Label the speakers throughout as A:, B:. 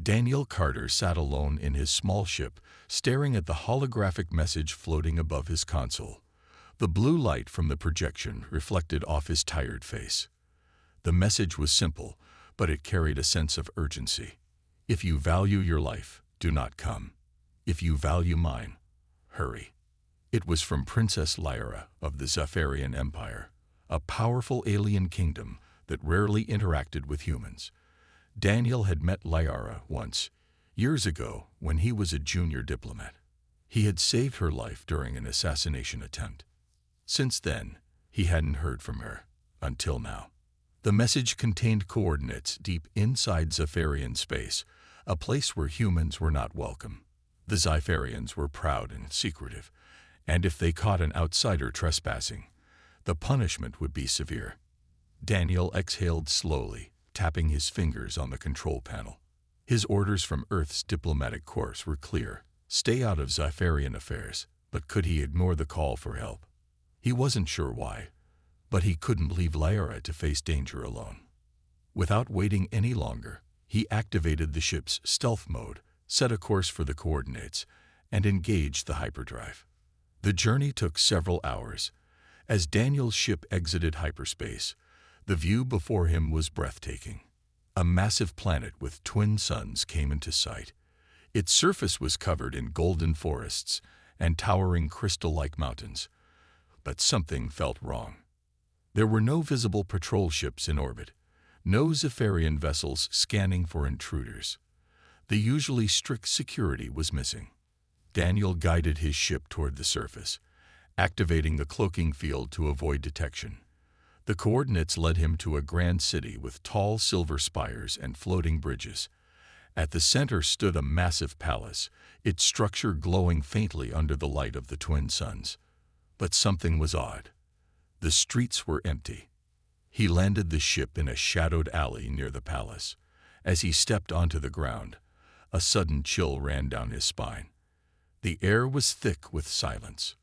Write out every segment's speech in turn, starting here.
A: Daniel Carter sat alone in his small ship, staring at the holographic message floating above his console. The blue light from the projection reflected off his tired face. The message was simple, but it carried a sense of urgency. If you value your life, do not come. If you value mine, hurry. It was from Princess Lyra of the Zephyrian Empire, a powerful alien kingdom that rarely interacted with humans. Daniel had met Lyra once, years ago, when he was a junior diplomat. He had saved her life during an assassination attempt. Since then, he hadn't heard from her, until now. The message contained coordinates deep inside Zephyrian space, a place where humans were not welcome. The Zephyrians were proud and secretive, and if they caught an outsider trespassing, the punishment would be severe. Daniel exhaled slowly, tapping his fingers on the control panel. His orders from Earth's diplomatic corps were clear: stay out of Zephyrian affairs. But could he ignore the call for help? He wasn't sure why, but he couldn't leave Lyra to face danger alone. Without waiting any longer, he activated the ship's stealth mode, set a course for the coordinates, and engaged the hyperdrive. The journey took several hours. As Daniel's ship exited hyperspace, the view before him was breathtaking. A massive planet with twin suns came into sight. Its surface was covered in golden forests and towering crystal-like mountains. But something felt wrong. There were no visible patrol ships in orbit, no Zephyrian vessels scanning for intruders. The usually strict security was missing. Daniel guided his ship toward the surface, activating the cloaking field to avoid detection. The coordinates led him to a grand city with tall silver spires and floating bridges. At the center stood a massive palace, its structure glowing faintly under the light of the twin suns. But something was odd. The streets were empty. He landed the ship in a shadowed alley near the palace. As he stepped onto the ground, a sudden chill ran down his spine. The air was thick with silence.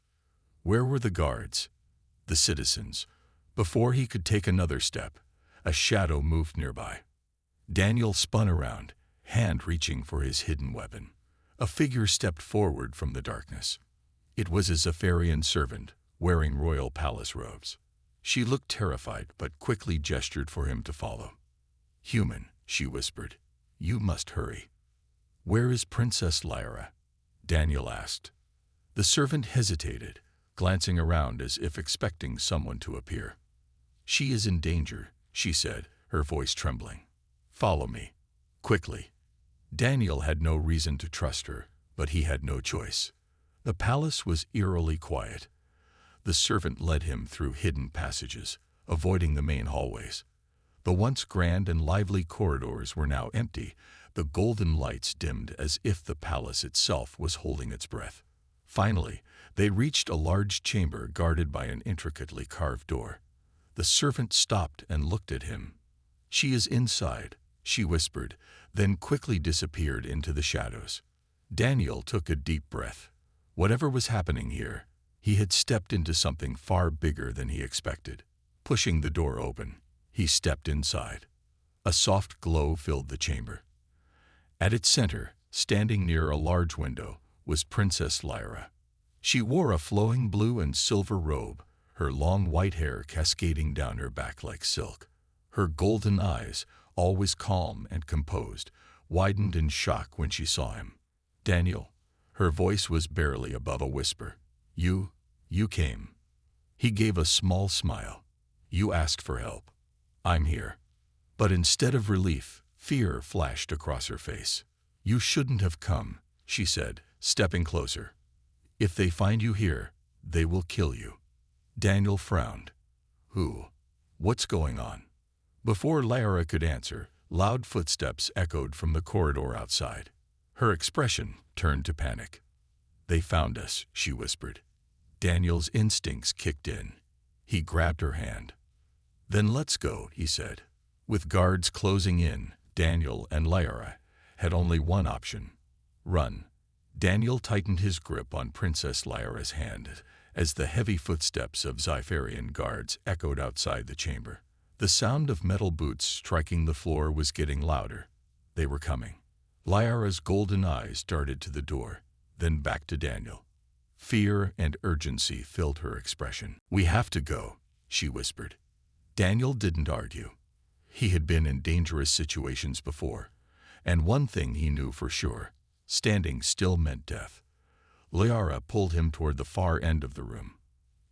A: Where were the guards? The citizens? Before he could take another step, a shadow moved nearby. Daniel spun around, hand reaching for his hidden weapon. A figure stepped forward from the darkness. It was a Zephyrian servant, wearing royal palace robes. She looked terrified, but quickly gestured for him to follow. "Human," she whispered, "you must hurry." "Where is Princess Lyra?" Daniel asked. The servant hesitated, glancing around as if expecting someone to appear. "She is in danger," she said, her voice trembling. "Follow me, quickly." Daniel had no reason to trust her, but he had no choice. The palace was eerily quiet. The servant led him through hidden passages, avoiding the main hallways. The once grand and lively corridors were now empty, the golden lights dimmed as if the palace itself was holding its breath. Finally, they reached a large chamber guarded by an intricately carved door. The servant stopped and looked at him. "She is inside," she whispered, then quickly disappeared into the shadows. Daniel took a deep breath. Whatever was happening here, he had stepped into something far bigger than he expected. Pushing the door open, he stepped inside. A soft glow filled the chamber. At its center, standing near a large window, was Princess Lyra. She wore a flowing blue and silver robe, her long white hair cascading down her back like silk. Her golden eyes, always calm and composed, widened in shock when she saw him. "Daniel." Her voice was barely above a whisper. You came." He gave a small smile. "You asked for help. I'm here." But instead of relief, fear flashed across her face. "You shouldn't have come," she said, stepping closer. "If they find you here, they will kill you." Daniel frowned. "Who? What's going on?" Before Lyra could answer, loud footsteps echoed from the corridor outside. Her expression turned to panic. "They found us," she whispered. Daniel's instincts kicked in. He grabbed her hand. "Then let's go," he said. With guards closing in, Daniel and Lyra had only one option: run. Daniel tightened his grip on Princess Lyra's hand as the heavy footsteps of Zephyrian guards echoed outside the chamber. The sound of metal boots striking the floor was getting louder. They were coming. Lyra's golden eyes darted to the door, then back to Daniel. Fear and urgency filled her expression. "We have to go," she whispered. Daniel didn't argue. He had been in dangerous situations before, and one thing he knew for sure: standing still meant death. Lyra pulled him toward the far end of the room.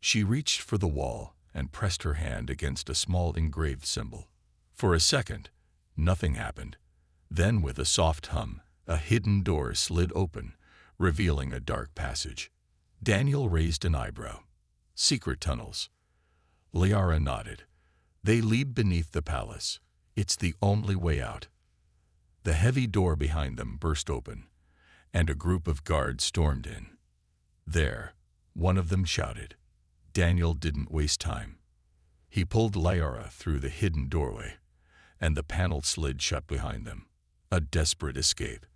A: She reached for the wall and pressed her hand against a small engraved symbol. For a second, nothing happened. Then, with a soft hum, a hidden door slid open, revealing a dark passage. Daniel raised an eyebrow. "Secret tunnels." Lyra nodded. "They lead beneath the palace. It's the only way out." The heavy door behind them burst open, and a group of guards stormed in. "There," one of them shouted. Daniel didn't waste time. He pulled Lyra through the hidden doorway, and the panel slid shut behind them. A desperate escape.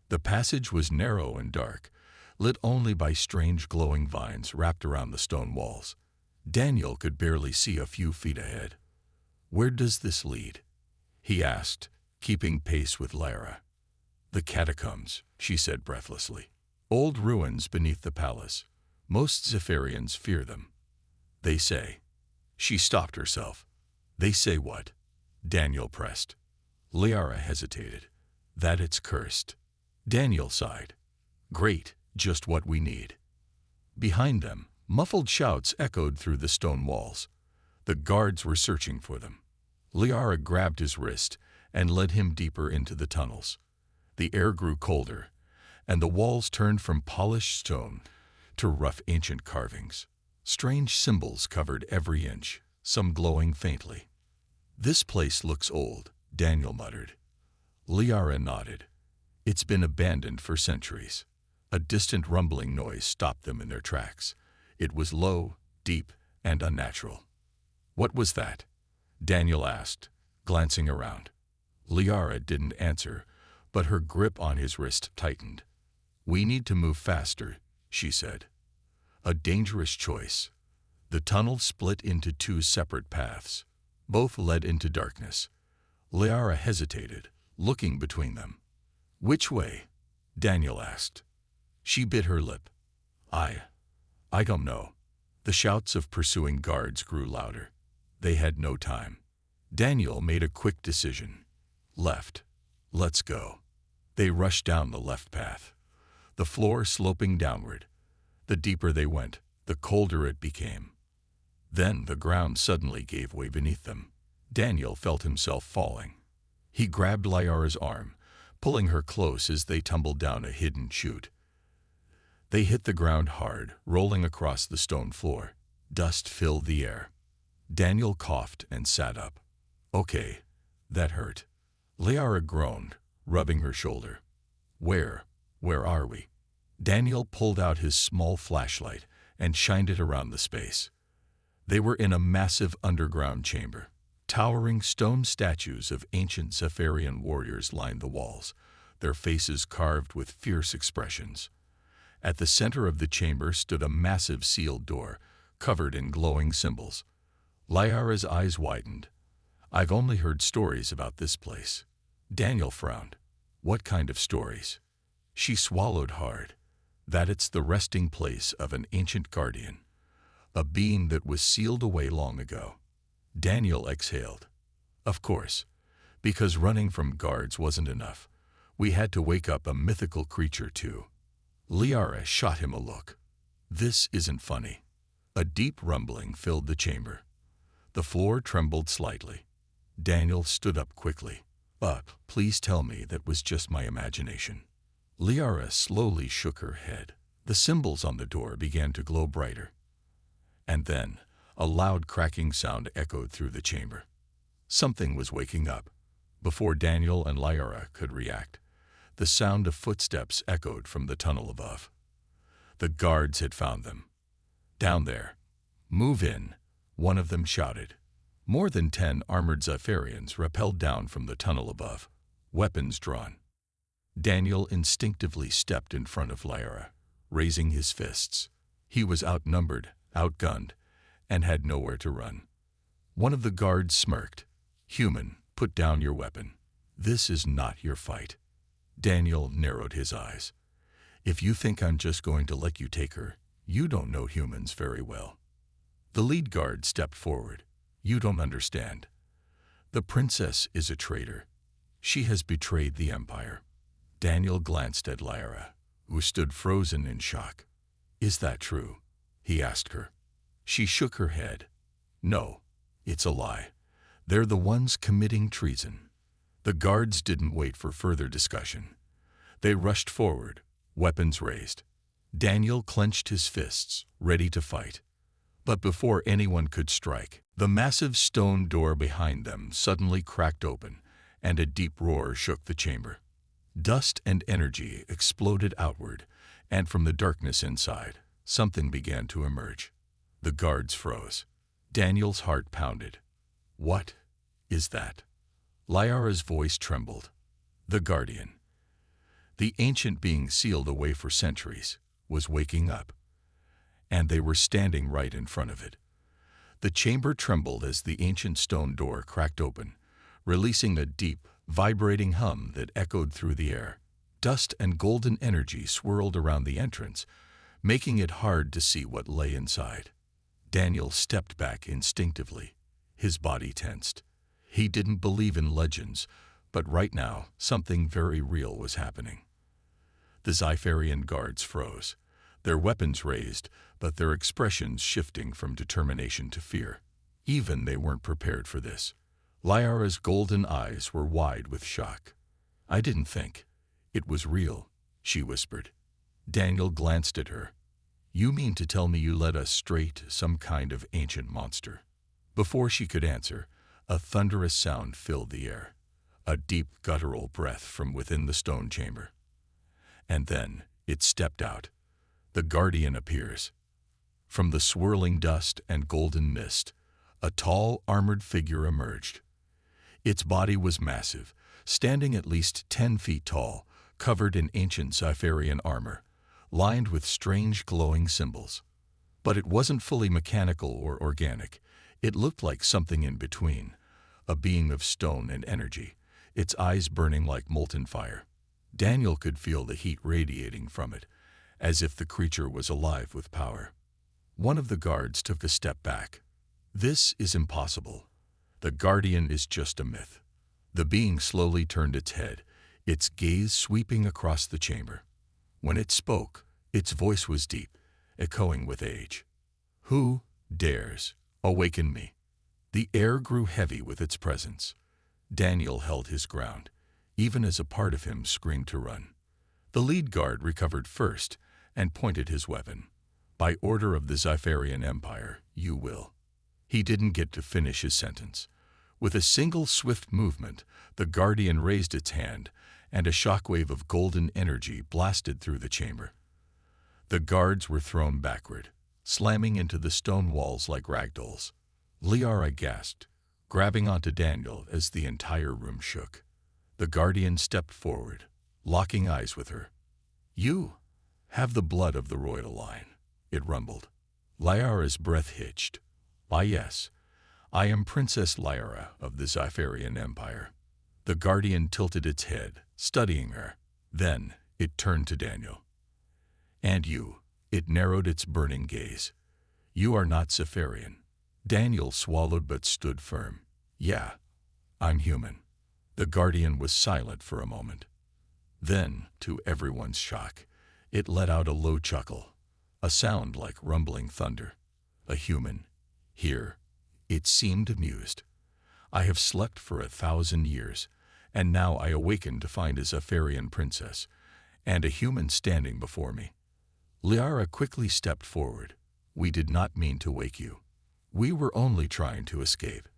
A: The passage was narrow and dark, lit only by strange glowing vines wrapped around the stone walls. Daniel could barely see a few feet ahead. "Where does this lead?" he asked, keeping pace with Lyra. "The catacombs," she said breathlessly. "Old ruins beneath the palace. Most Zephyrians fear them. They say." She stopped herself. "They say what?" Daniel pressed. Lyra hesitated. "That it's cursed." Daniel sighed. "Great, just what we need." Behind them, muffled shouts echoed through the stone walls. The guards were searching for them. Lyra grabbed his wrist and led him deeper into the tunnels. The air grew colder, and the walls turned from polished stone to rough ancient carvings. Strange symbols covered every inch, some glowing faintly. "This place looks old," Daniel muttered. Lyra nodded. "It's been abandoned for centuries." A distant rumbling noise stopped them in their tracks. It was low, deep, and unnatural. "What was that?" Daniel asked, glancing around. Lyra didn't answer, but her grip on his wrist tightened. "We need to move faster," she said. A dangerous choice. The tunnel split into two separate paths. Both led into darkness. Lyra hesitated, looking between them. "Which way?" Daniel asked. She bit her lip. I don't know." The shouts of pursuing guards grew louder. They had no time. Daniel made a quick decision. "Left. Let's go." They rushed down the left path, the floor sloping downward. The deeper they went, the colder it became. Then the ground suddenly gave way beneath them. Daniel felt himself falling. He grabbed Lyra's arm, pulling her close as they tumbled down a hidden chute. They hit the ground hard, rolling across the stone floor. Dust filled the air. Daniel coughed and sat up. "Okay, that hurt." Lyra groaned, rubbing her shoulder. Where are we?" Daniel pulled out his small flashlight and shined it around the space. They were in a massive underground chamber. Towering stone statues of ancient Zephyrian warriors lined the walls, their faces carved with fierce expressions. At the center of the chamber stood a massive sealed door, covered in glowing symbols. Lyra's eyes widened. "I've only heard stories about this place." Daniel frowned. "What kind of stories?" She swallowed hard. "That it's the resting place of an ancient guardian, a being that was sealed away long ago." Daniel exhaled. "Of course, because running from guards wasn't enough. We had to wake up a mythical creature too." Lyra shot him a look. "This isn't funny." A deep rumbling filled the chamber. The floor trembled slightly. Daniel stood up quickly. Please tell me that was just my imagination." Lyra slowly shook her head. The symbols on the door began to glow brighter. And then, a loud cracking sound echoed through the chamber. Something was waking up. Before Daniel and Lyra could react, the sound of footsteps echoed from the tunnel above. The guards had found them. "Down there. Move in," one of them shouted. More than 10 armored Zephyrians rappelled down from the tunnel above, weapons drawn. Daniel instinctively stepped in front of Lyra, raising his fists. He was outnumbered, outgunned, and had nowhere to run. One of the guards smirked. "Human, put down your weapon. This is not your fight." Daniel narrowed his eyes. If you think I'm just going to let you take her, you don't know humans very well. The lead guard stepped forward. You don't understand. The princess is a traitor. She has betrayed the Empire. Daniel glanced at Lyra, who stood frozen in shock. Is that true? He asked her. She shook her head. No, it's a lie. They're the ones committing treason. The guards didn't wait for further discussion. They rushed forward, weapons raised. Daniel clenched his fists, ready to fight. But before anyone could strike, the massive stone door behind them suddenly cracked open, and a deep roar shook the chamber. Dust and energy exploded outward, and from the darkness inside, something began to emerge. The guards froze. Daniel's heart pounded. What is that? Lyra's voice trembled. The Guardian. The ancient being sealed away for centuries was waking up, and they were standing right in front of it. The chamber trembled as the ancient stone door cracked open, releasing a deep, vibrating hum that echoed through the air. Dust and golden energy swirled around the entrance, making it hard to see what lay inside. Daniel stepped back instinctively, his body tensed. He didn't believe in legends, but right now, something very real was happening. The Xipherian guards froze, their weapons raised, but their expressions shifting from determination to fear. Even they weren't prepared for this. Lyra's golden eyes were wide with shock. I didn't think. It was real, she whispered. Daniel glanced at her. You mean to tell me you led us straight to some kind of ancient monster? Before she could answer, a thunderous sound filled the air, a deep guttural breath from within the stone chamber. And then it stepped out. The Guardian appears. From the swirling dust and golden mist, a tall, armored figure emerged. Its body was massive, standing at least 10 feet tall, covered in ancient Xipherian armor, lined with strange glowing symbols. But it wasn't fully mechanical or organic. It looked like something in between, a being of stone and energy, its eyes burning like molten fire. Daniel could feel the heat radiating from it, as if the creature was alive with power. One of the guards took a step back. This is impossible. The Guardian is just a myth. The being slowly turned its head, its gaze sweeping across the chamber. When it spoke, its voice was deep, echoing with age. Who dares awaken me? The air grew heavy with its presence. Daniel held his ground, even as a part of him screamed to run. The lead guard recovered first and pointed his weapon. By order of the Xipherian Empire, you will. He didn't get to finish his sentence. With a single swift movement, the Guardian raised its hand, and a shockwave of golden energy blasted through the chamber. The guards were thrown backward, slamming into the stone walls like ragdolls. Lyra gasped, grabbing onto Daniel as the entire room shook. The Guardian stepped forward, locking eyes with her. You have the blood of the royal line, it rumbled. Lyra's breath hitched. Why, yes, I am Princess Lyra of the Xipherian Empire. The Guardian tilted its head, studying her. Then it turned to Daniel. And you, it narrowed its burning gaze. You are not Xipherian. Daniel swallowed but stood firm. Yeah, I'm human. The Guardian was silent for a moment. Then, to everyone's shock, it let out a low chuckle, a sound like rumbling thunder. A human. Here, it seemed amused. I have slept for 1,000 years, and now I awaken to find a Xipherian princess, and a human standing before me. Lyra quickly stepped forward. We did not mean to wake you. We were only trying to escape.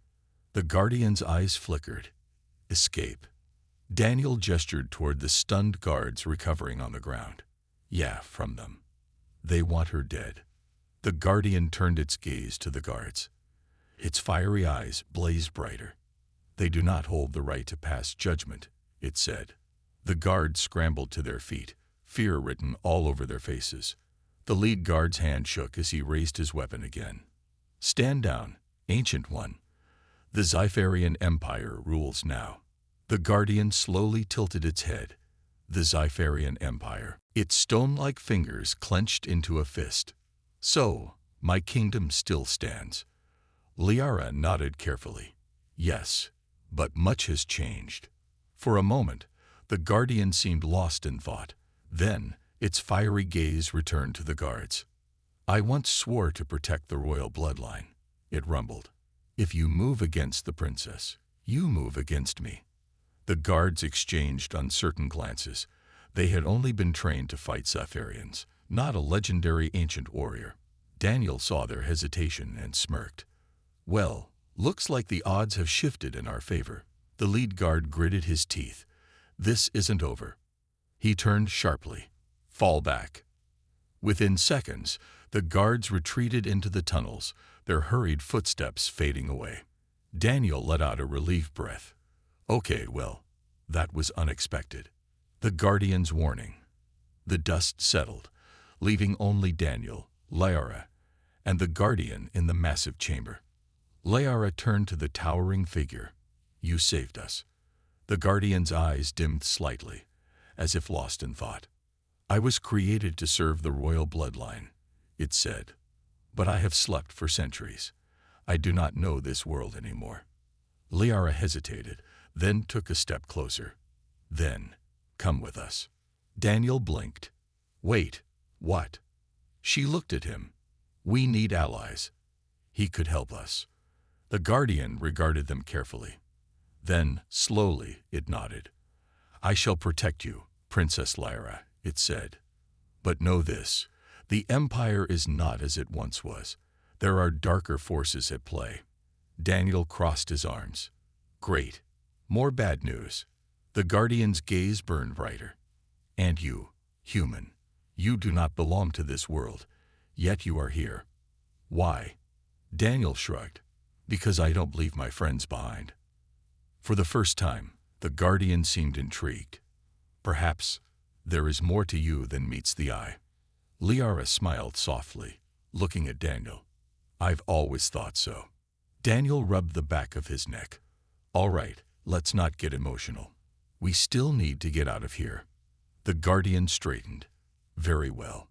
A: The Guardian's eyes flickered. Escape. Daniel gestured toward the stunned guards recovering on the ground. Yeah, from them. They want her dead. The Guardian turned its gaze to the guards. Its fiery eyes blazed brighter. They do not hold the right to pass judgment, it said. The guards scrambled to their feet, fear written all over their faces. The lead guard's hand shook as he raised his weapon again. Stand down, Ancient One. The Xipherian Empire rules now. The Guardian slowly tilted its head. The Xipherian Empire, its stone-like fingers clenched into a fist. So, my kingdom still stands. Liara nodded carefully. Yes, but much has changed. For a moment, the Guardian seemed lost in thought. Then, its fiery gaze returned to the guards. I once swore to protect the royal bloodline, it rumbled. If you move against the princess, you move against me. The guards exchanged uncertain glances. They had only been trained to fight Xipherians, not a legendary ancient warrior. Daniel saw their hesitation and smirked. Well, looks like the odds have shifted in our favor. The lead guard gritted his teeth. This isn't over. He turned sharply. Fall back. Within seconds, the guards retreated into the tunnels, their hurried footsteps fading away. Daniel let out a relieved breath. Okay, well, that was unexpected. The Guardian's warning. The dust settled, leaving only Daniel, Liara, and the Guardian in the massive chamber. Liara turned to the towering figure. You saved us. The Guardian's eyes dimmed slightly, as if lost in thought. I was created to serve the royal bloodline, it said. But I have slept for centuries. I do not know this world anymore. Liara hesitated, then took a step closer. Then, come with us. Daniel blinked. Wait, what? She looked at him. We need allies. He could help us. The Guardian regarded them carefully. Then, slowly, it nodded. I shall protect you, Princess Liara, it said. But know this, the Empire is not as it once was. There are darker forces at play. Daniel crossed his arms. Great. More bad news. The Guardian's gaze burned brighter. And you, human, you do not belong to this world, yet you are here. Why? Daniel shrugged. Because I don't leave my friends behind. For the first time, the Guardian seemed intrigued. Perhaps there is more to you than meets the eye. Liara smiled softly, looking at Daniel. I've always thought so. Daniel rubbed the back of his neck. All right, let's not get emotional. We still need to get out of here. The Guardian straightened. Very well.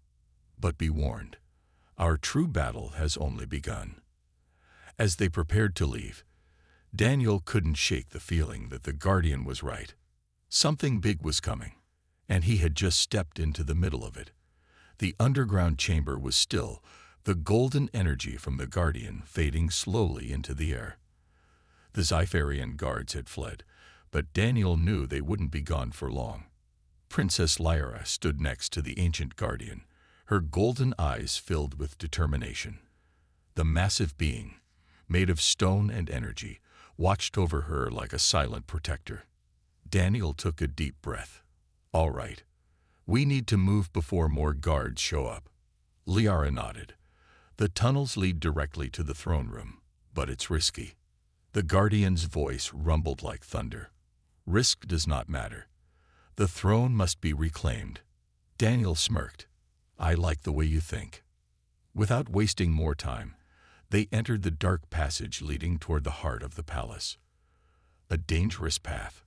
A: But be warned, our true battle has only begun. As they prepared to leave, Daniel couldn't shake the feeling that the Guardian was right. Something big was coming, and he had just stepped into the middle of it. The underground chamber was still, the golden energy from the Guardian fading slowly into the air. The Xipherian guards had fled, but Daniel knew they wouldn't be gone for long. Princess Liara stood next to the ancient Guardian, her golden eyes filled with determination. The massive being, made of stone and energy, watched over her like a silent protector. Daniel took a deep breath. All right. We need to move before more guards show up. Liara nodded. The tunnels lead directly to the throne room, but it's risky. The Guardian's voice rumbled like thunder. Risk does not matter. The throne must be reclaimed. Daniel smirked. I like the way you think. Without wasting more time, they entered the dark passage leading toward the heart of the palace. A dangerous path.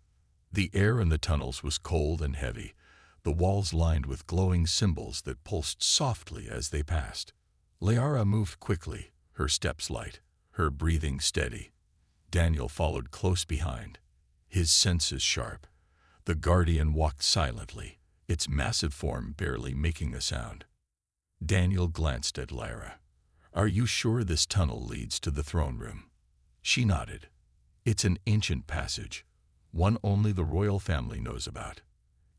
A: The air in the tunnels was cold and heavy, the walls lined with glowing symbols that pulsed softly as they passed. Liara moved quickly, her steps light, her breathing steady. Daniel followed close behind, his senses sharp. The Guardian walked silently, its massive form barely making a sound. Daniel glanced at Liara. Are you sure this tunnel leads to the throne room? She nodded. It's an ancient passage, one only the royal family knows about.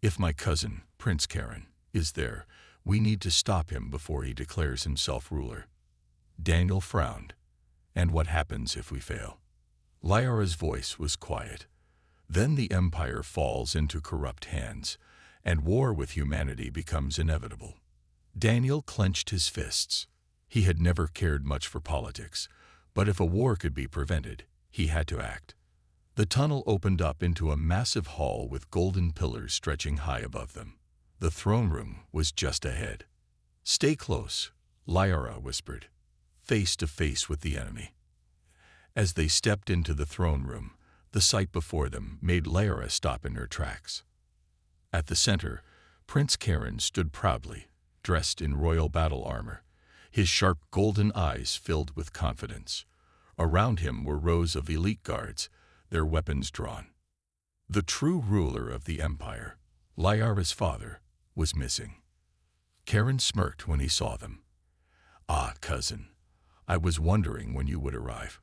A: If my cousin, Prince Karen, is there, we need to stop him before he declares himself ruler. Daniel frowned. And what happens if we fail? Liara's voice was quiet. Then the empire falls into corrupt hands, and war with humanity becomes inevitable. Daniel clenched his fists. He had never cared much for politics, but if a war could be prevented, he had to act. The tunnel opened up into a massive hall with golden pillars stretching high above them. The throne room was just ahead. Stay close, Liara whispered, face to face with the enemy. As they stepped into the throne room, the sight before them made Liara stop in her tracks. At the center, Prince Karen stood proudly, dressed in royal battle armor, his sharp golden eyes filled with confidence. Around him were rows of elite guards, their weapons drawn. The true ruler of the empire, Lyara's father, was missing. Karen smirked when he saw them. "Ah, cousin, I was wondering when you would arrive."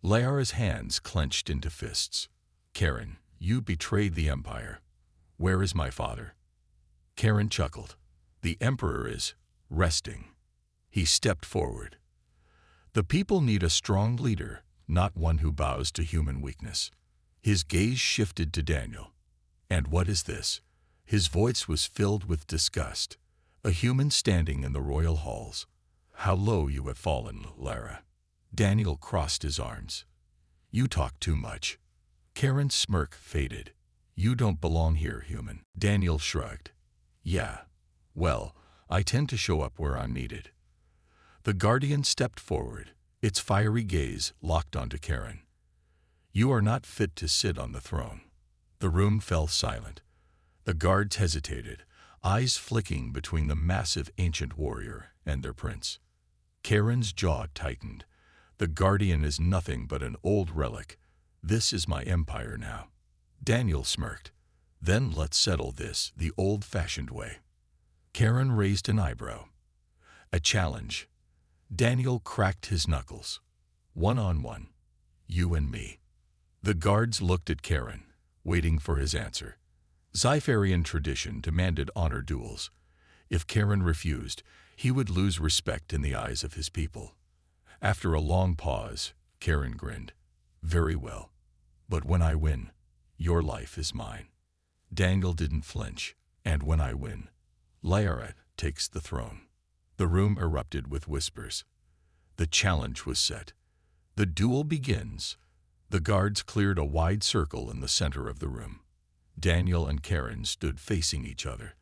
A: Lyara's hands clenched into fists. "Karen, you betrayed the empire. Where is my father?" Karen chuckled. "The emperor is resting." He stepped forward. "The people need a strong leader, not one who bows to human weakness." His gaze shifted to Daniel. "And what is this?" His voice was filled with disgust. "A human standing in the royal halls. How low you have fallen, Lara." Daniel crossed his arms. "You talk too much." Karen's smirk faded. "You don't belong here, human." Daniel shrugged. "Yeah, well, I tend to show up where I'm needed." The guardian stepped forward, its fiery gaze locked onto Karen. "You are not fit to sit on the throne." The room fell silent. The guards hesitated, eyes flicking between the massive ancient warrior and their prince. Karen's jaw tightened. "The guardian is nothing but an old relic. This is my empire now." Daniel smirked. "Then let's settle this the old-fashioned way." Karen raised an eyebrow. "A challenge." Daniel cracked his knuckles. "One-on-one. You and me." The guards looked at Karen, waiting for his answer. Sci-Fi tradition demanded honor duels. If Karen refused, he would lose respect in the eyes of his people. After a long pause, Karen grinned. "Very well. But when I win, your life is mine." Daniel didn't flinch. "And when I win, Lyra takes the throne." The room erupted with whispers. The challenge was set. "The duel begins." The guards cleared a wide circle in the center of the room. Daniel and Karen stood facing each other,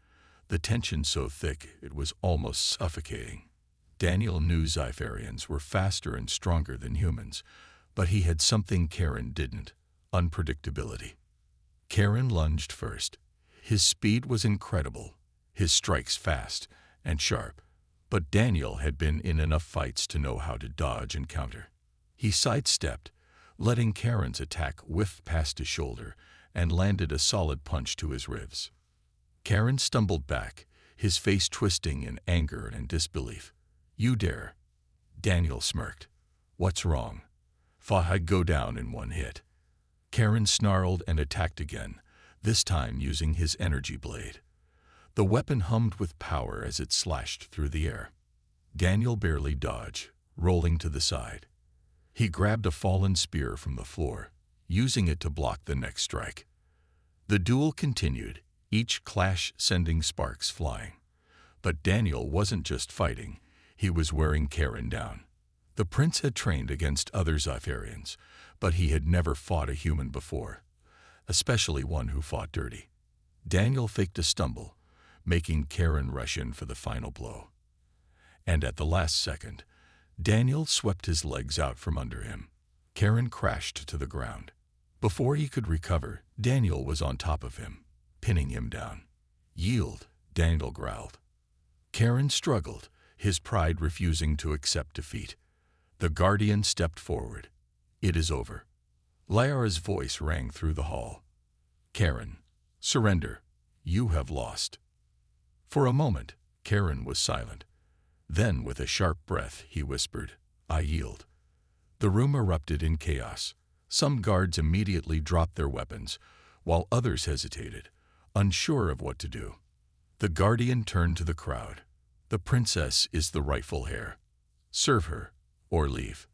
A: the tension so thick it was almost suffocating. Daniel knew Xipherians were faster and stronger than humans, but he had something Karen didn't: unpredictability. Karen lunged first. His speed was incredible, his strikes fast and sharp, but Daniel had been in enough fights to know how to dodge and counter. He sidestepped, letting Karen's attack whiff past his shoulder, and landed a solid punch to his ribs. Karen stumbled back, his face twisting in anger and disbelief. "You dare?" Daniel smirked. "What's wrong? Thought I'd go down in one hit." Karen snarled and attacked again, this time using his energy blade. The weapon hummed with power as it slashed through the air. Daniel barely dodged, rolling to the side. He grabbed a fallen spear from the floor, using it to block the next strike. The duel continued, each clash sending sparks flying. But Daniel wasn't just fighting, he was wearing Karen down. The prince had trained against other Xipherians, but he had never fought a human before, especially one who fought dirty. Daniel faked a stumble, making Karen rush in for the final blow. And at the last second, Daniel swept his legs out from under him. Karen crashed to the ground. Before he could recover, Daniel was on top of him, pinning him down. "Yield," Daniel growled. Karen struggled, his pride refusing to accept defeat. The guardian stepped forward. "It is over." Lyra's voice rang through the hall. "Karen, surrender. You have lost." For a moment, Karen was silent. Then, with a sharp breath, he whispered, "I yield." The room erupted in chaos. Some guards immediately dropped their weapons, while others hesitated, unsure of what to do. The guardian turned to the crowd. "The princess is the rightful heir. Serve her, or leave."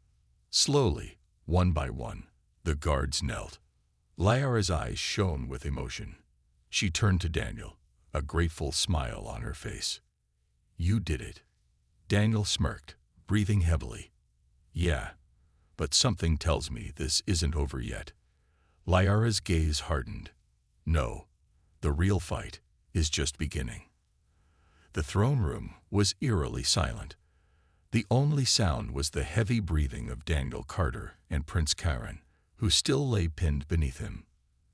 A: Slowly, one by one, the guards knelt. Lyra's eyes shone with emotion. She turned to Daniel, a grateful smile on her face. "You did it." Daniel smirked, breathing heavily. "Yeah, but something tells me this isn't over yet." Lyra's gaze hardened. "No, the real fight is just beginning." The throne room was eerily silent. The only sound was the heavy breathing of Daniel Carter and Prince Karen, who still lay pinned beneath him.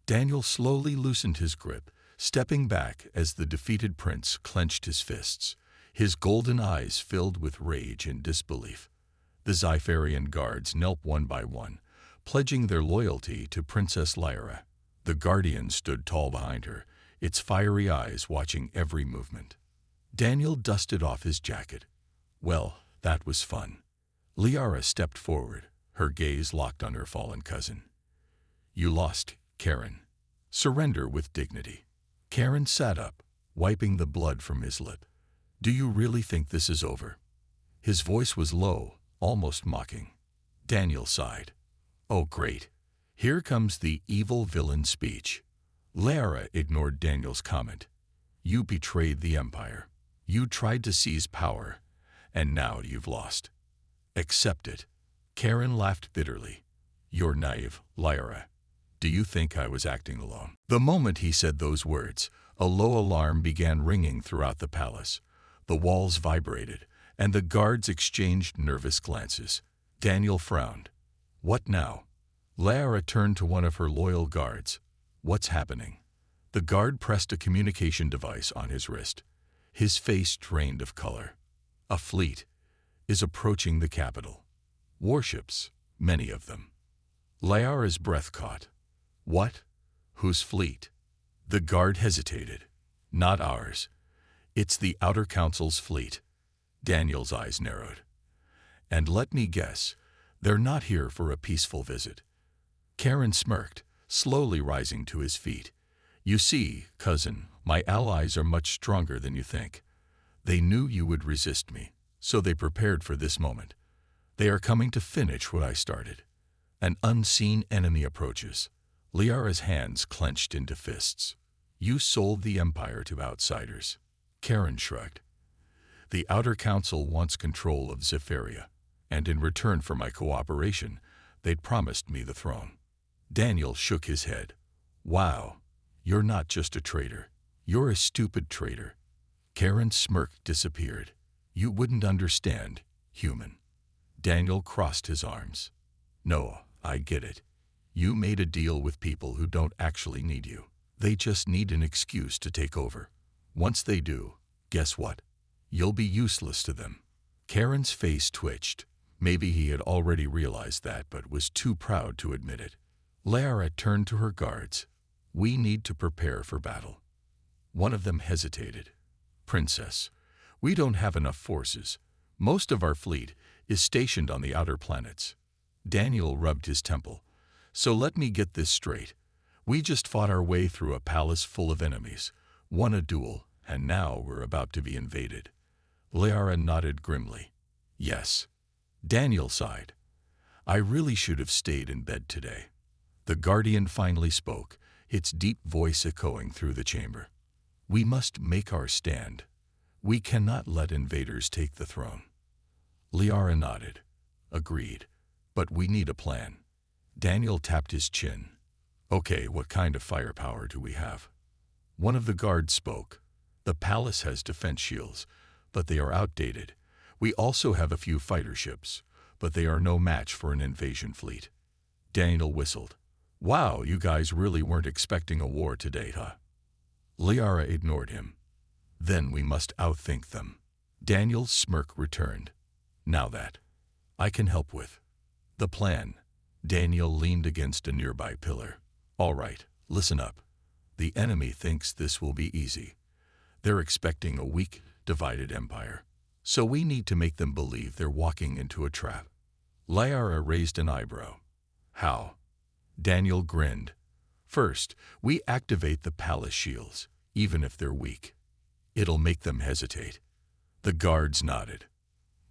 A: Daniel slowly loosened his grip, stepping back as the defeated prince clenched his fists, his golden eyes filled with rage and disbelief. The Xipharian guards knelt one by one, pledging their loyalty to Princess Lyra. The guardian stood tall behind her, its fiery eyes watching every movement. Daniel dusted off his jacket. Well, that was fun. Lyra stepped forward, her gaze locked on her fallen cousin. You lost, Karen. Surrender with dignity. Karen sat up, wiping the blood from his lip. Do you really think this is over? His voice was low, almost mocking. Daniel sighed. Oh, great. Here comes the evil villain speech. Lyra ignored Daniel's comment. You betrayed the Empire. You tried to seize power, and now you've lost. Accept it. Karen laughed bitterly. You're naive, Lyra. Do you think I was acting alone? The moment he said those words, a low alarm began ringing throughout the palace. The walls vibrated, and the guards exchanged nervous glances. Daniel frowned. What now? Lyra turned to one of her loyal guards. What's happening? The guard pressed a communication device on his wrist. His face drained of color. A fleet is approaching the capital. Warships, many of them. Lyra's breath caught. What? Whose fleet? The guard hesitated. Not ours. It's the Outer Council's fleet. Daniel's eyes narrowed. And let me guess, they're not here for a peaceful visit. Karen smirked, slowly rising to his feet. You see, cousin, my allies are much stronger than you think. They knew you would resist me, so they prepared for this moment. They are coming to finish what I started. An unseen enemy approaches. Lyra's hands clenched into fists. You sold the Empire to outsiders. Karen shrugged. The Outer Council wants control of Zephyria, and in return for my cooperation, they'd promised me the throne. Daniel shook his head. Wow, you're not just a traitor. You're a stupid traitor. Karen's smirk disappeared. You wouldn't understand, human. Daniel crossed his arms. No, I get it. You made a deal with people who don't actually need you. They just need an excuse to take over. Once they do, guess what? You'll be useless to them. Karen's face twitched. Maybe he had already realized that, but was too proud to admit it. Lyra turned to her guards. We need to prepare for battle. One of them hesitated. Princess, we don't have enough forces. Most of our fleet is stationed on the outer planets. Daniel rubbed his temple. So let me get this straight. We just fought our way through a palace full of enemies, won a duel, and now we're about to be invaded. Lyra nodded grimly. Yes. Daniel sighed. I really should have stayed in bed today. The guardian finally spoke, its deep voice echoing through the chamber. We must make our stand. We cannot let invaders take the throne. Lyra nodded. Agreed. But we need a plan. Daniel tapped his chin. Okay, what kind of firepower do we have? One of the guards spoke. The palace has defense shields, but they are outdated. We also have a few fighter ships, but they are no match for an invasion fleet. Daniel whistled. Wow, you guys really weren't expecting a war today, huh? Lyra ignored him. Then we must outthink them. Daniel's smirk returned. Now that I can help with the plan. Daniel leaned against a nearby pillar. All right, listen up. The enemy thinks this will be easy. They're expecting a weak, divided empire. So we need to make them believe they're walking into a trap. Lyra raised an eyebrow. How? Daniel grinned. First, we activate the palace shields, even if they're weak. It'll make them hesitate. The guards nodded.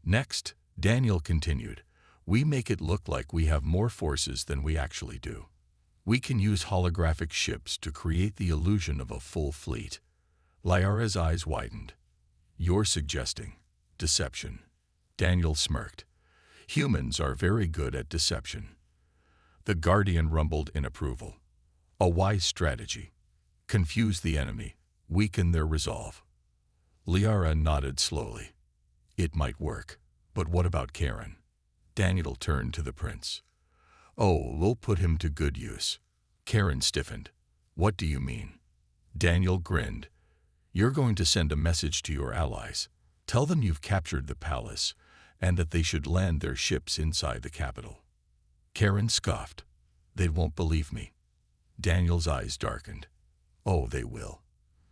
A: Next, Daniel continued, we make it look like we have more forces than we actually do. We can use holographic ships to create the illusion of a full fleet. Lyra's eyes widened. You're suggesting deception. Daniel smirked. Humans are very good at deception. The guardian rumbled in approval. A wise strategy. Confuse the enemy, weaken their resolve. Lyra nodded slowly. It might work, but what about Karen? Daniel turned to the prince. Oh, we'll put him to good use. Karen stiffened. What do you mean? Daniel grinned. You're going to send a message to your allies. Tell them you've captured the palace and that they should land their ships inside the capital. Karen scoffed. They won't believe me. Daniel's eyes darkened. Oh, they will.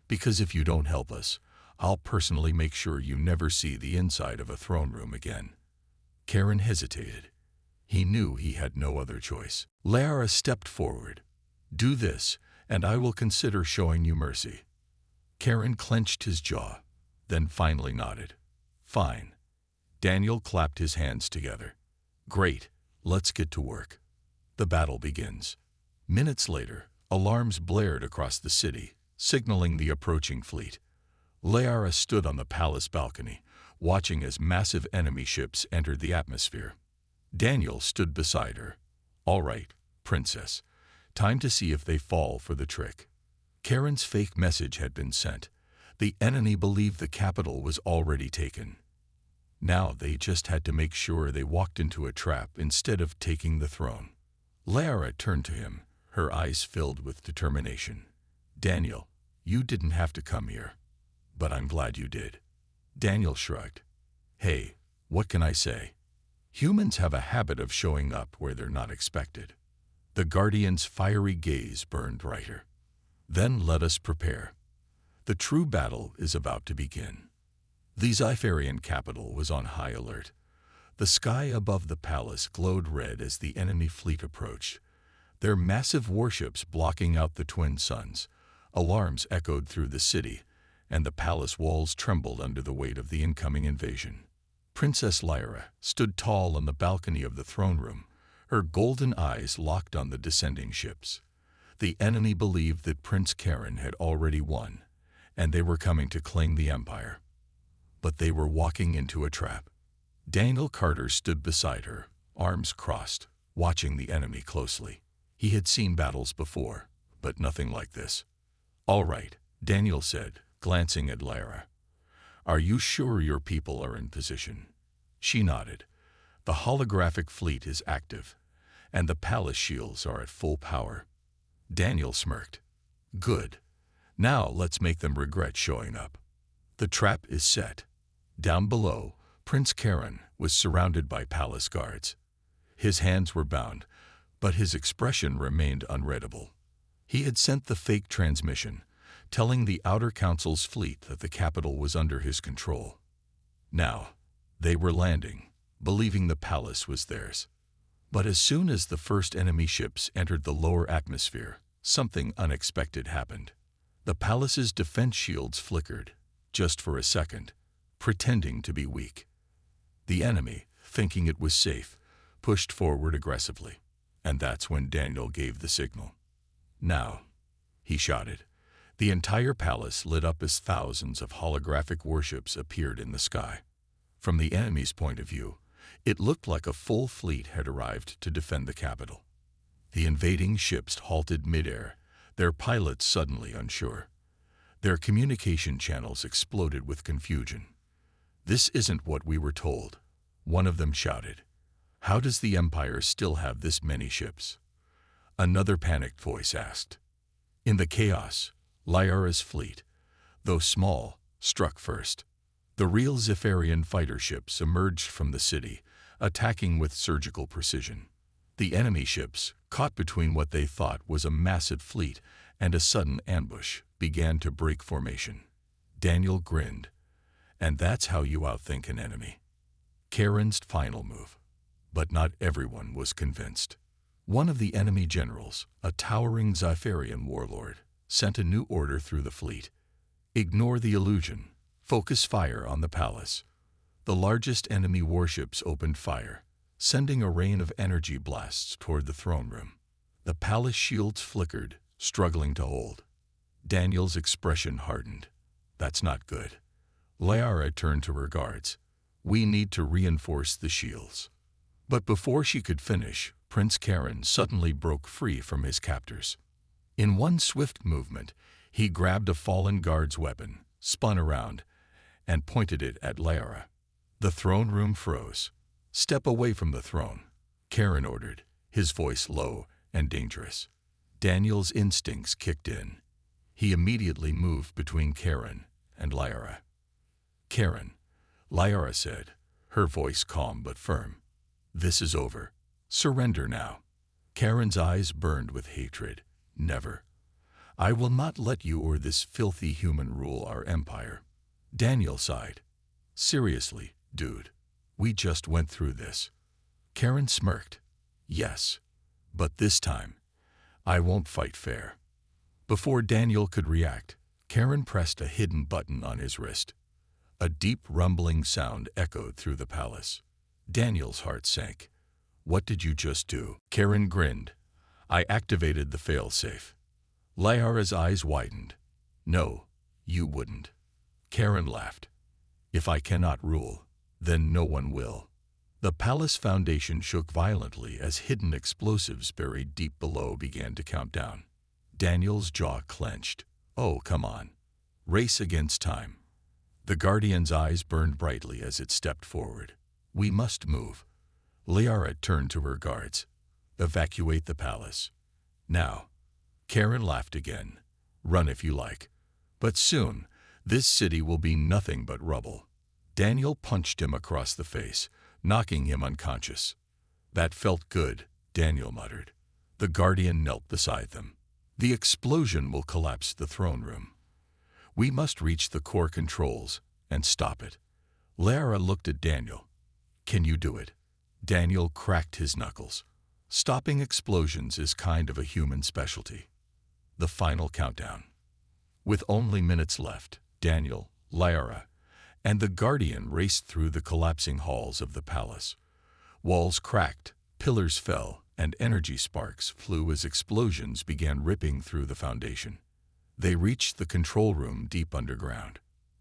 A: Because if you don't help us, I'll personally make sure you never see the inside of a throne room again. Karen hesitated. He knew he had no other choice. Lara stepped forward. Do this, and I will consider showing you mercy. Karen clenched his jaw, then finally nodded. Fine. Daniel clapped his hands together. Great, let's get to work. The battle begins. Minutes later, alarms blared across the city, signaling the approaching fleet. Lara stood on the palace balcony, watching as massive enemy ships entered the atmosphere. Daniel stood beside her. All right, princess. Time to see if they fall for the trick. Karen's fake message had been sent. The enemy believed the capital was already taken. Now they just had to make sure they walked into a trap instead of taking the throne. Lara turned to him, her eyes filled with determination. Daniel, you didn't have to come here, but I'm glad you did. Daniel shrugged. Hey, what can I say? Humans have a habit of showing up where they're not expected. The Guardian's fiery gaze burned brighter. Then let us prepare. The true battle is about to begin. The Sci-Fi capital was on high alert. The sky above the palace glowed red as the enemy fleet approached, their massive warships blocking out the twin suns. Alarms echoed through the city, and the palace walls trembled under the weight of the incoming invasion. Princess Lyra stood tall on the balcony of the throne room, her golden eyes locked on the descending ships. The enemy believed that Prince Karen had already won, and they were coming to claim the empire. But they were walking into a trap. Daniel Carter stood beside her, arms crossed, watching the enemy closely. He had seen battles before, but nothing like this. All right, Daniel said, glancing at Lyra. Are you sure your people are in position? She nodded. The holographic fleet is active, and the palace shields are at full power. Daniel smirked. Good. Now let's make them regret showing up. The trap is set. Down below, Prince Karen was surrounded by palace guards. His hands were bound, but his expression remained unreadable. He had sent the fake transmission, telling the Outer Council's fleet that the capital was under his control. Now, they were landing, believing the palace was theirs. But as soon as the first enemy ships entered the lower atmosphere, something unexpected happened. The palace's defense shields flickered, just for a second, pretending to be weak. The enemy, thinking it was safe, pushed forward aggressively, and that's when Daniel gave the signal. Now, he shouted. The entire palace lit up as thousands of holographic warships appeared in the sky. From the enemy's point of view, it looked like a full fleet had arrived to defend the capital. The invading ships halted midair, their pilots suddenly unsure. Their communication channels exploded with confusion. This isn't what we were told, one of them shouted. How does the Empire still have this many ships? Another panicked voice asked. In the chaos, Lyra's fleet, though small, struck first. The real Zephyrian fighter ships emerged from the city, attacking with surgical precision. The enemy ships, caught between what they thought was a massive fleet and a sudden ambush, began to break formation. Daniel grinned. And that's how you outthink an enemy. Karen's final move. But not everyone was convinced. One of the enemy generals, a towering Zephyrian warlord, sent a new order through the fleet. Ignore the illusion. Focus fire on the palace. The largest enemy warships opened fire, sending a rain of energy blasts toward the throne room. The palace shields flickered, struggling to hold. Daniel's expression hardened. That's not good. Lyra turned to her guards. We need to reinforce the shields. But before she could finish, Prince Karen suddenly broke free from his captors. In one swift movement, he grabbed a fallen guard's weapon, spun around, and pointed it at Lyra. The throne room froze. Step away from the throne, Karen ordered, his voice low and dangerous. Daniel's instincts kicked in. He immediately moved between Karen and Lyra. "Karen," Lyra said, her voice calm but firm. "This is over. Surrender now." Karen's eyes burned with hatred. "Never. I will not let you or this filthy human rule our empire." Daniel sighed. "Seriously, dude, we just went through this." Karen smirked. "Yes, but this time, I won't fight fair." Before Daniel could react, Karen pressed a hidden button on his wrist. A deep rumbling sound echoed through the palace. Daniel's heart sank. "What did you just do?" Karen grinned. "I activated the failsafe." Lyra's eyes widened. "No, you wouldn't." Karen laughed. "If I cannot rule, then no one will." The palace foundation shook violently as hidden explosives buried deep below began to count down. Daniel's jaw clenched. "Oh, come on. Race against time." The Guardian's eyes burned brightly as it stepped forward. "We must move." Lyra turned to her guards. "Evacuate the palace. Now." Karen laughed again. "Run if you like. But soon, this city will be nothing but rubble." Daniel punched him across the face, knocking him unconscious. "That felt good," Daniel muttered. The Guardian knelt beside them. "The explosion will collapse the throne room. We must reach the core controls and stop it." Lyra looked at Daniel. "Can you do it?" Daniel cracked his knuckles. "Stopping explosions is kind of a human specialty." The final countdown. With only minutes left, Daniel, Lyra, and the Guardian raced through the collapsing halls of the palace. Walls cracked, pillars fell, and energy sparks flew as explosions began ripping through the foundation. They reached the control room deep underground.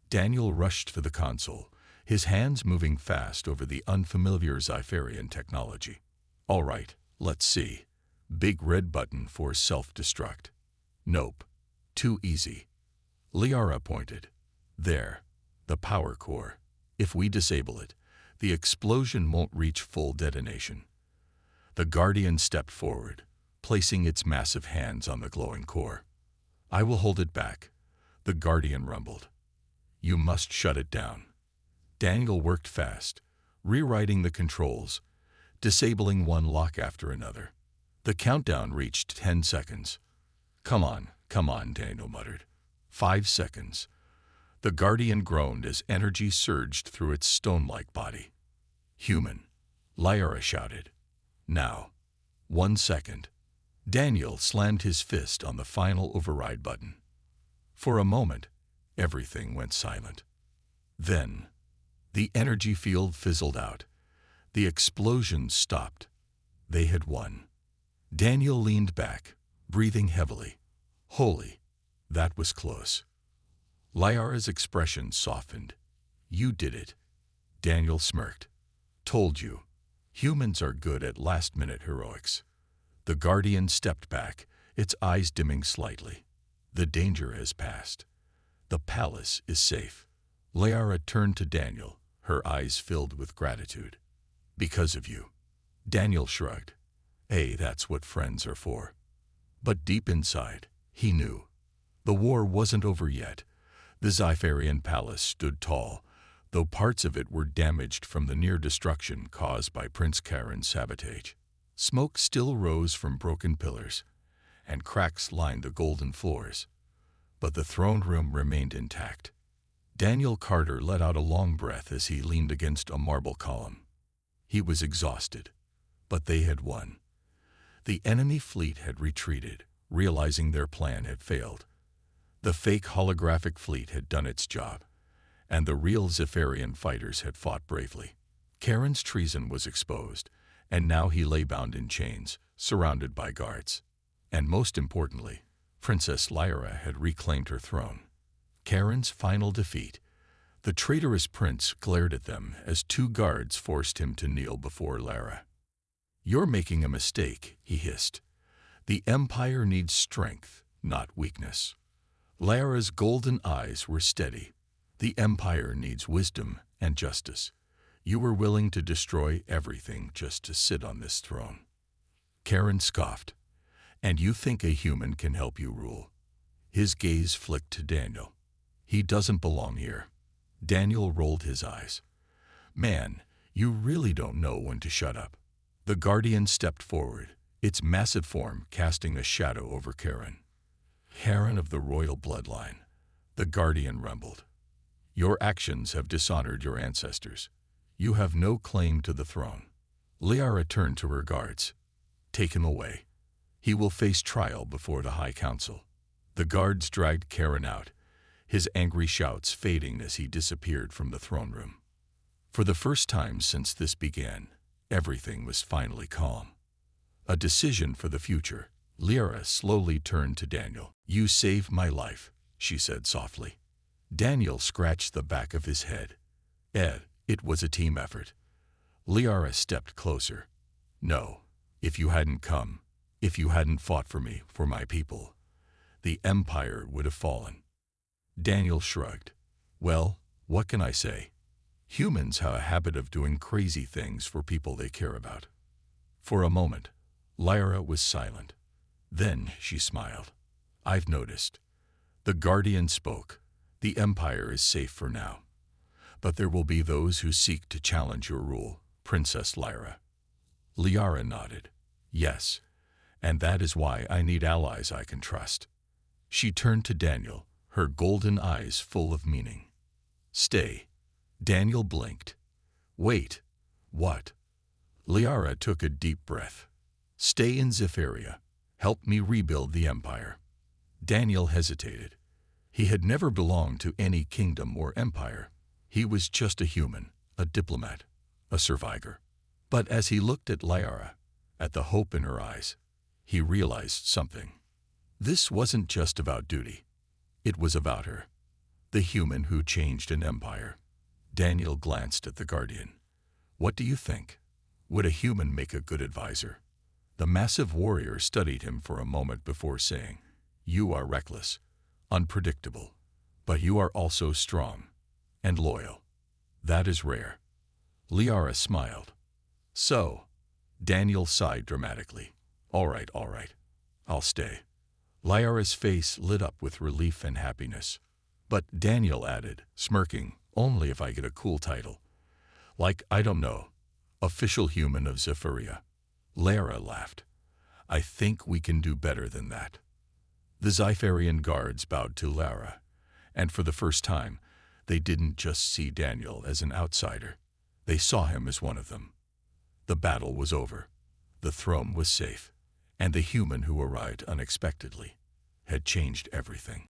A: Daniel rushed for the console, his hands moving fast over the unfamiliar Sci-Fi technology. "All right, let's see." Big red button for self-destruct. "Nope. Too easy." Lyra pointed. "There. The power core. If we disable it, the explosion won't reach full detonation." The Guardian stepped forward, placing its massive hands on the glowing core. "I will hold it back," the Guardian rumbled. "You must shut it down." Daniel worked fast, rewriting the controls, disabling one lock after another. The countdown reached 10 seconds. Come on, Daniel muttered. 5 seconds." The Guardian groaned as energy surged through its stone-like body. "Human," Lyra shouted. "Now." 1 second. Daniel slammed his fist on the final override button. For a moment, everything went silent. Then, the energy field fizzled out. The explosion stopped. They had won. Daniel leaned back, breathing heavily. Holy, that was close. Lyra's expression softened. "You did it." Daniel smirked. "Told you. Humans are good at last-minute heroics." The Guardian stepped back, its eyes dimming slightly. "The danger has passed. The palace is safe." Lyra turned to Daniel, her eyes filled with gratitude. "Because of you." Daniel shrugged. "Hey, that's what friends are for." But deep inside, he knew. The war wasn't over yet. The Sci-Fi palace stood tall, though parts of it were damaged from the near destruction caused by Prince Karen's sabotage. Smoke still rose from broken pillars, and cracks lined the golden floors. But the throne room remained intact. Daniel Carter let out a long breath as he leaned against a marble column. He was exhausted, but they had won. The enemy fleet had retreated, realizing their plan had failed. The fake holographic fleet had done its job, and the real Zephyrian fighters had fought bravely. Karen's treason was exposed, and now he lay bound in chains, surrounded by guards. And most importantly, Princess Lyra had reclaimed her throne. Karen's final defeat. The traitorous prince glared at them as 2 guards forced him to kneel before Lyra. "You're making a mistake," he hissed. "The Empire needs strength, not weakness." Lyra's golden eyes were steady. "The Empire needs wisdom and justice. You were willing to destroy everything just to sit on this throne." Karen scoffed. "And you think a human can help you rule?" His gaze flicked to Daniel. He doesn't belong here. Daniel rolled his eyes. Man, you really don't know when to shut up. The Guardian stepped forward, its massive form casting a shadow over Karen. Karen of the royal bloodline. The Guardian rumbled. Your actions have dishonored your ancestors. You have no claim to the throne. Liara turned to her guards. Take him away. He will face trial before the High Council. The guards dragged Karen out, his angry shouts fading as he disappeared from the throne room. For the first time since this began, everything was finally calm. A decision for the future. Liara slowly turned to Daniel. You saved my life, she said softly. Daniel scratched the back of his head. Ed, it was a team effort. Liara stepped closer. No, if you hadn't come, if you hadn't fought for me, for my people, the Empire would have fallen. Daniel shrugged. Well, what can I say? Humans have a habit of doing crazy things for people they care about. For a moment, Liara was silent. Then she smiled. I've noticed. The Guardian spoke. The Empire is safe for now. But there will be those who seek to challenge your rule, Princess Liara. Liara nodded. Yes, and that is why I need allies I can trust. She turned to Daniel, her golden eyes full of meaning. Stay. Daniel blinked. Wait. What? Liara took a deep breath. Stay in Zephyria. Help me rebuild the Empire. Daniel hesitated. He had never belonged to any kingdom or empire. He was just a human, a diplomat, a survivor. But as he looked at Liara, at the hope in her eyes, he realized something. This wasn't just about duty. It was about her, the human who changed an empire. Daniel glanced at the Guardian. What do you think? Would a human make a good advisor? The massive warrior studied him for a moment before saying, You are reckless, unpredictable, but you are also strong and loyal. That is rare. Liara smiled. So, Daniel sighed dramatically. All right, I'll stay. Liara's face lit up with relief and happiness. But Daniel added, smirking, only if I get a cool title. Like, I don't know, official human of Zephyria. Liara laughed. I think we can do better than that. The Zypharian guards bowed to Liara, and for the first time, they didn't just see Daniel as an outsider. They saw him as one of them. The battle was over. The throne was safe, and the human who arrived unexpectedly had changed everything.